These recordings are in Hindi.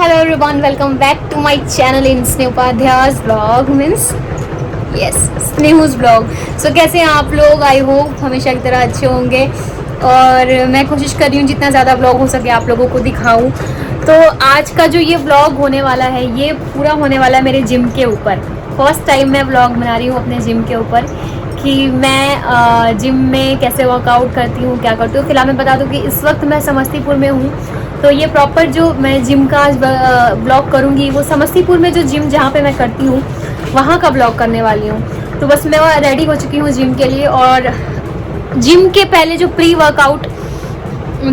hello everyone, welcome back to my channel in Snehopadhyay's vlog means yes Snehu's blog. So कैसे हैं आप लोग? आई होप हमेशा की तरह अच्छे होंगे और मैं कोशिश कर रही हूँ जितना ज़्यादा ब्लॉग हो सके आप लोगों को दिखाऊँ। तो आज का जो ये ब्लॉग होने वाला है ये पूरा होने वाला है मेरे जिम के ऊपर। फर्स्ट टाइम मैं ब्लॉग बना रही हूँ अपने जिम के ऊपर कि मैं जिम में कैसे वर्कआउट करती हूँ, क्या करती हूँ। फिलहाल मैं बता दूँ कि इस वक्त मैं समस्तीपुर में हूँ, तो ये प्रॉपर जो मैं जिम का आज ब्लॉग करूँगी वो समस्तीपुर में जो जिम जहाँ पे मैं करती हूँ वहाँ का ब्लॉग करने वाली हूँ। तो बस मैं रेडी हो चुकी हूँ जिम के लिए और जिम के पहले जो प्री वर्कआउट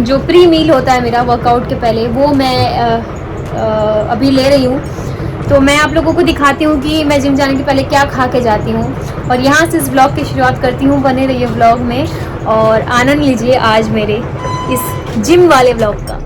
जो प्री मील होता है मेरा वर्कआउट के पहले वो मैं अभी ले रही हूँ। तो मैं आप लोगों को दिखाती हूँ कि मैं जिम जाने के पहले क्या खा के जाती हूँ और यहाँ से इस ब्लॉग की शुरुआत करती हूँ। बने रहिए ब्लॉग में और आनंद लीजिए आज मेरे इस जिम वाले ब्लॉग का।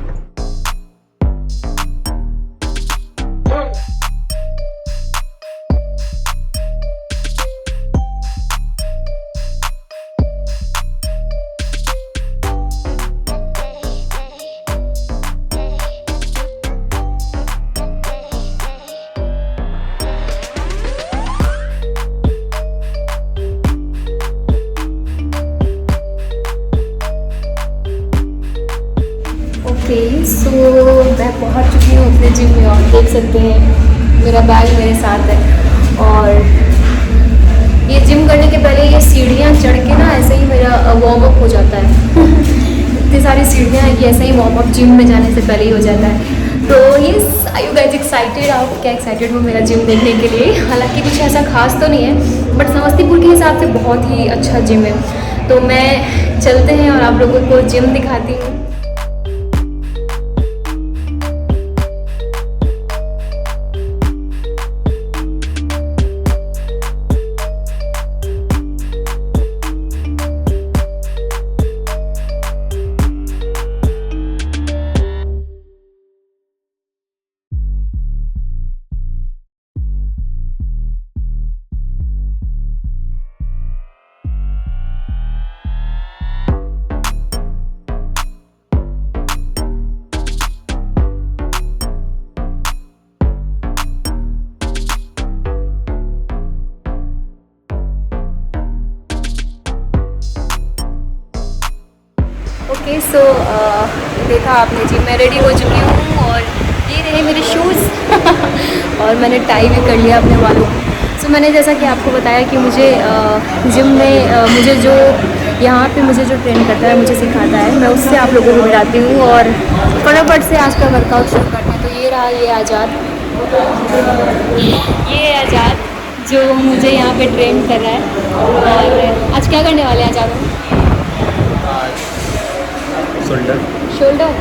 सो मैं पहुंच चुकी हूँ अपने जिम में और देख सकते हैं मेरा बैग मेरे साथ है। और ये जिम करने के पहले ये सीढ़ियाँ चढ़ के ना ऐसे ही मेरा वार्म अप हो जाता है इतनी सारी सीढ़ियाँ हैं कि ऐसे ही वार्म अप जिम में जाने से पहले ही हो जाता है। तो ये आर यू गाइज एक्साइटेड? आप क्या एक्साइटेड हो मेरा जिम देखने के लिए? हालांकि कुछ ऐसा खास तो नहीं है बट समस्तीपुर के हिसाब से बहुत ही अच्छा जिम है। तो मैं चलते हैं और आप लोगों को जिम दिखाती हूँ। ओके सो देखा आपने जी, मैं रेडी हो चुकी हूँ और ये रहे मेरे शूज़ और मैंने टाई भी कर लिया अपने बालों को। सो मैंने जैसा कि आपको बताया कि मुझे जिम में मुझे जो यहाँ पे मुझे जो ट्रेन करता है मुझे सिखाता है, मैं उससे आप लोगों को मिलाती हूँ और फटाफट से आज का वर्कआउट शुरू करते हैं। तो ये रहा ये आज़ाद जो मुझे यहाँ पे ट्रेन कर रहा है। और आज क्या करने वाले हैं आज़ाद? शोल्डर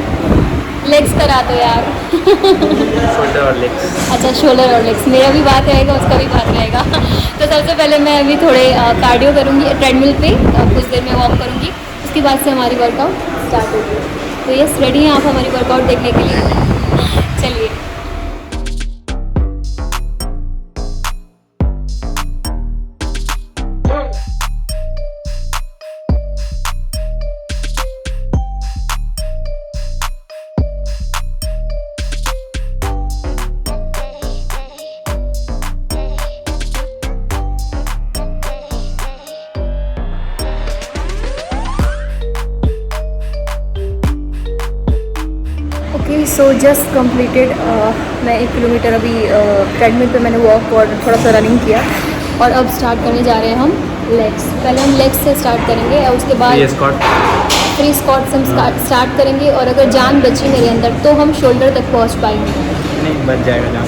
लेग्स करा दो यार शोल्डर और लेग्स। अच्छा शोल्डर और लेग्स, मेरा भी बात रहेगा उसका भी बात रहेगा तो सबसे पहले मैं अभी थोड़े कार्डियो करूँगी ट्रेडमिल पे, कुछ देर में वॉक करूँगी, उसके बाद से हमारी वर्कआउट स्टार्ट होगी। तो यस, रेडी हैं आप हमारी वर्कआउट देखने के लिए? चलिए। So just completed. मैं 1 किलोमीटर अभी ट्रेडमिल पे मैंने वॉक और थोड़ा सा रनिंग किया और अब स्टार्ट करने जा रहे हैं हम लेग्स। पहले हम लेग्स से स्टार्ट करेंगे और उसके बाद फ्री स्क्वाट से हम स्टार्ट करेंगे और अगर जान बची मेरे अंदर तो हम शोल्डर तक पहुंच पाएंगे। नहीं, बच जाएगा,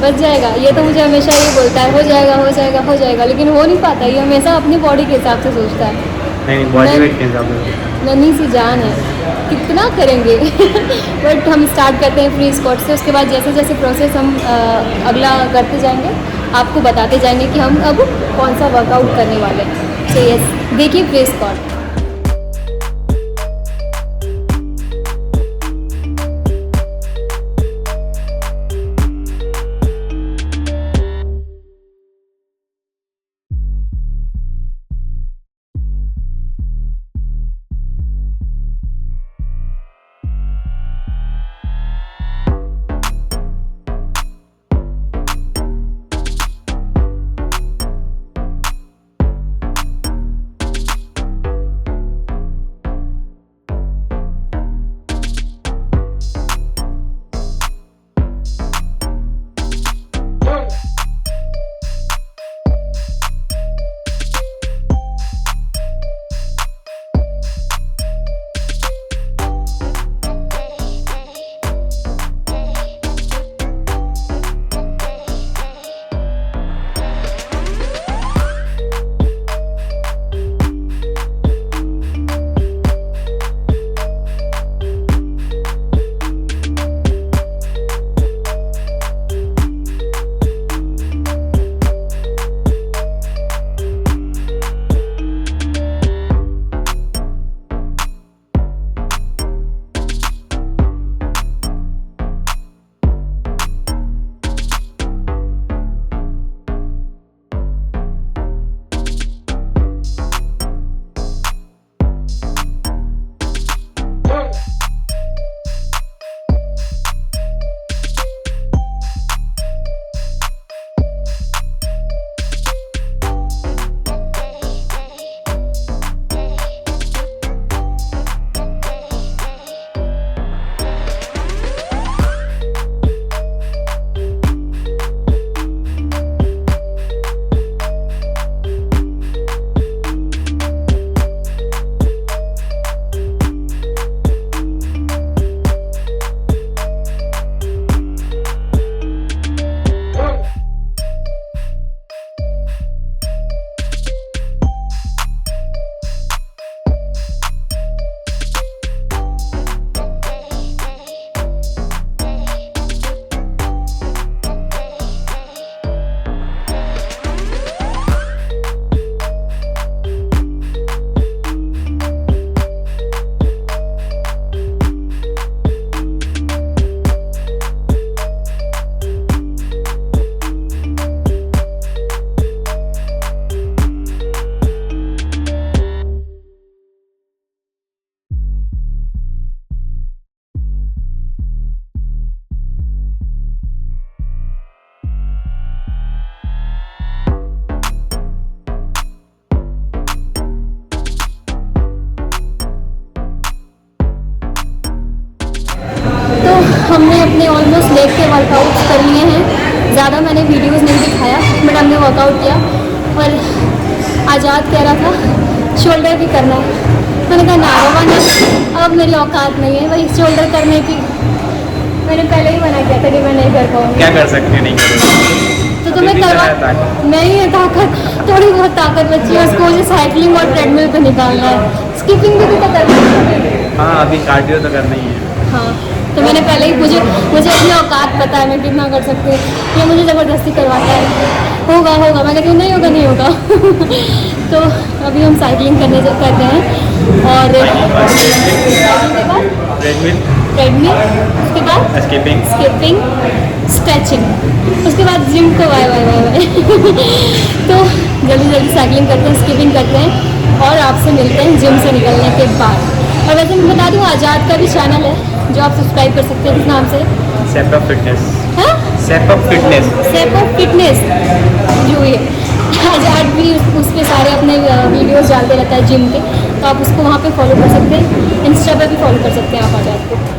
बच जाएगा। ये तो मुझे हमेशा ये बोलता है हो जाएगा हो जाएगा हो जाएगा, लेकिन हो नहीं पाता। ये हमेशा अपनी बॉडी के हिसाब से सोचता है। नहीं, बॉडी वेट के हिसाब से नन्ही सी जान है, कितना करेंगे बट हम स्टार्ट करते हैं फ्री स्क्वाट से। उसके बाद जैसे जैसे प्रोसेस हम अगला करते जाएंगे आपको बताते जाएंगे कि हम अब कौन सा वर्कआउट करने वाले हैं। सो यस, देखिए फ्री स्क्वाट। हमने अपने ऑलमोस्ट लेग के वर्कआउट कर लिए हैं। ज़्यादा मैंने वीडियोस नहीं दिखाया, बट हमने वर्कआउट किया। और आज़ाद कह रहा था शोल्डर भी करना है। मैंने कहा ना बाबा ना, अब मेरी औकात नहीं है भाई शोल्डर करने की। मैंने पहले ही मना किया था कि मैं नहीं कर पाऊँगी। क्या कर सकते हैं, नहीं करेंगे तो तुम्हें करवा नहीं है ताकत, थोड़ी बहुत ताकत बची है, उसको मुझे साइकिलिंग और ट्रेडमिल पे निकालना है। स्किपिंग भी तो करना है। हाँ, अभी कार्डियो तो करना ही है। हाँ, तो मैंने पहले ही मुझे अपनी औकात पता है, मैं कितना कर सकती हूँ। ये मुझे ज़बरदस्ती करवाता है, होगा होगा, मैं कहती हूँ नहीं होगा नहीं होगा। तो अभी हम साइकिलिंग करते हैं और ट्रेडमिल, उसके बाद स्किपिंग, स्ट्रेचिंग, उसके बाद जिम को वाई वाई वाई वाई। तो जल्दी साइकिलिंग करते हैं, स्किपिंग करते हैं और आपसे मिलते हैं जिम से निकलने के बाद। और वैसे मैं बता दूँ आज़ाद का भी चैनल है जो आप सब्सक्राइब कर सकते हैं। किस नाम से? Shape of fitness. हाँ, सेप ऑफ फिटनेस जो ये आज़ाद भी उस पर सारे अपने वीडियोस डालते रहता है जिम के, तो आप उसको वहाँ पे फॉलो कर सकते हैं। इंस्टा पे भी फॉलो कर सकते हैं आप आज़ाद को।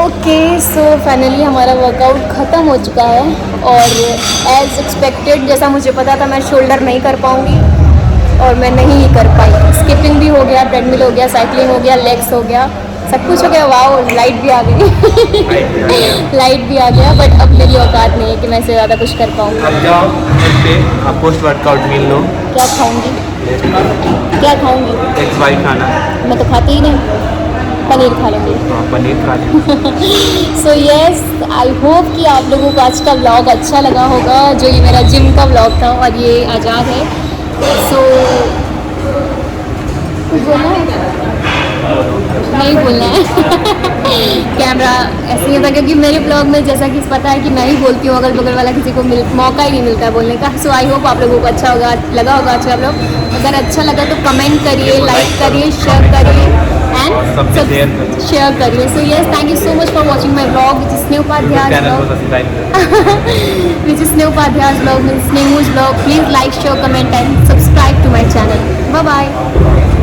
ओके, सो फाइनली हमारा वर्कआउट ख़त्म हो चुका है और एज़ एक्सपेक्टेड जैसा मुझे पता था मैं शोल्डर नहीं कर पाऊँगी और मैं नहीं कर पाई। स्किपिंग भी हो गया, ट्रेडमिल हो गया, साइकिलिंग हो गया, लेग्स हो गया, सब कुछ हो गया। वाओ, लाइट भी आ गई। लाइट भी आ गया, बट अब मेरी औकात नहीं है कि मैं इससे ज़्यादा कुछ कर पाऊँ। अब जाओ पे आप पोस्ट वर्कआउट मील लो। क्या खाऊँगी? क्या खाऊँगी? एक्स वाई खाना। मैं तो खाती ही नहीं, पनीर खा लूँगी। हाँ, पनीर खा लें। सो येस, आई होप कि आप लोगों को आज का व्लॉग अच्छा लगा होगा, जो ये मेरा जिम का व्लॉग था और ये आज़ाद है। सो कुछ बोलना है? नहीं बोलना है। कैमरा ऐसे ही था क्योंकि मेरे ब्लॉग में जैसा कि पता है कि मैं ही बोलती हूँ, अगल बगल वाला किसी को मौका ही नहीं मिलता है बोलने का। सो आई होप आप लोगों को अच्छा लगा होगा आज का ब्लॉग। अगर अच्छा लगा तो कमेंट करिए, लाइक करिए, शेयर करिए एंड शेयर करिए। So yes, thank you so much for watching my blog which is Sneh Upadhyay blog means Snehu's blog. Please like, share, comment and subscribe to my channel. Bye bye.